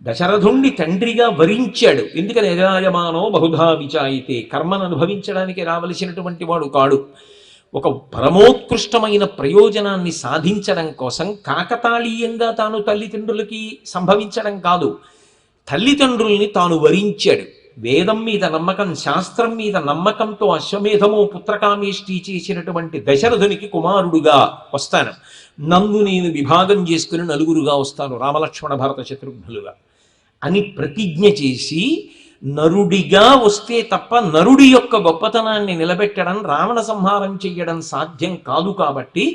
దశరథుణ్ణి తండ్రిగా వరించాడు. ఎందుకని యజాయమానో బహుధా విచాయితే, కర్మను అనుభవించడానికి రావలసినటువంటి వాడు కాడు. ఒక పరమోత్కృష్టమైన ప్రయోజనాన్ని సాధించడం కోసం కాకతాళీయంగా తాను తల్లిదండ్రులకి సంభవించడం కాదు, తల్లిదండ్రుల్ని తాను వరించాడు. వేదం మీద నమ్మకం, శాస్త్రం మీద నమ్మకంతో అశ్వమేధము పుత్రకామేష్టి చేసినటువంటి దశరథునికి కుమారుడుగా వస్తాను, నన్ను నేను విభాగం చేసుకుని నలుగురుగా వస్తాను, రామలక్ష్మణ భరత శత్రుఘ్నులుగా అని ప్రతిజ్ఞ చేసి నరుడిగా వస్తే తప్ప నరుడి యొక్క గొప్పతనాన్ని నిలబెట్టడం, రావణ సంహారం చెయ్యడం సాధ్యం కాదు. కాబట్టి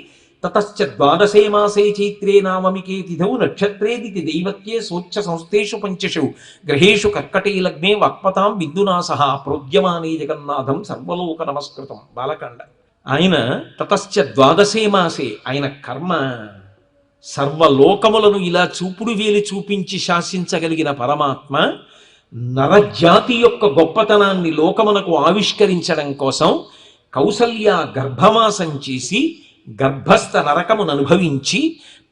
తతశ్చ ద్వాదశే మాసే చైత్రే నామమికే తిథౌ నక్షత్రేది దైవత్యే సోచ్చ సంస్థేషు పంచషు గ్రహేషు కర్కటే లగ్నే వాక్పతాం విద్యునాసహ ప్రోద్యమానే జగన్నాథం సర్వలోక నమస్కృతం. బాలకాండ. ఆయన తతశ్చ ద్వాదశే మాసే, ఆయన కర్మ సర్వలోకములను ఇలా చూపుడు వేలి చూపించి శాసించగలిగిన పరమాత్మ నరజాతి యొక్క గొప్పతనాన్ని లోకమునకు ఆవిష్కరించడం కోసం కౌసల్య గర్భవాసం చేసి గర్భస్థ నరకమును అనుభవించి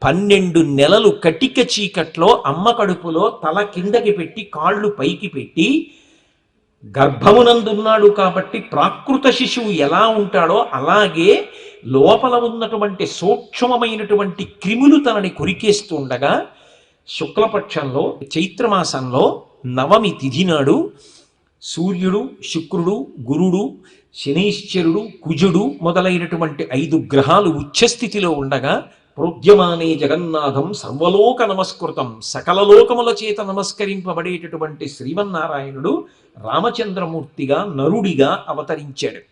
12 నెలలు కటిక చీకట్లో అమ్మ కడుపులో తల కిందకి పెట్టి కాళ్ళు పైకి పెట్టి గర్భమునందున్నాడు కాబట్టి ప్రాకృత శిశువు ఎలా ఉంటాడో అలాగే లోపల ఉన్నటువంటి సూక్ష్మమైనటువంటి క్రిములు తనని కొరికేస్తూ ఉండగా శుక్లపక్షంలో చైత్రమాసంలో నవమి తిథి నాడు సూర్యుడు, శుక్రుడు, గురుడు, శనైశ్చరుడు, కుజుడు మొదలైనటువంటి 5 గ్రహాలు ఉచ్చస్థితిలో ఉండగా ప్రోద్యమానే జగన్నాథం సర్వలోక నమస్కృతం, సకల లోకముల చేత నమస్కరింపబడేటటువంటి శ్రీమన్నారాయణుడు రామచంద్రమూర్తిగా నరుడిగా అవతరించాడు.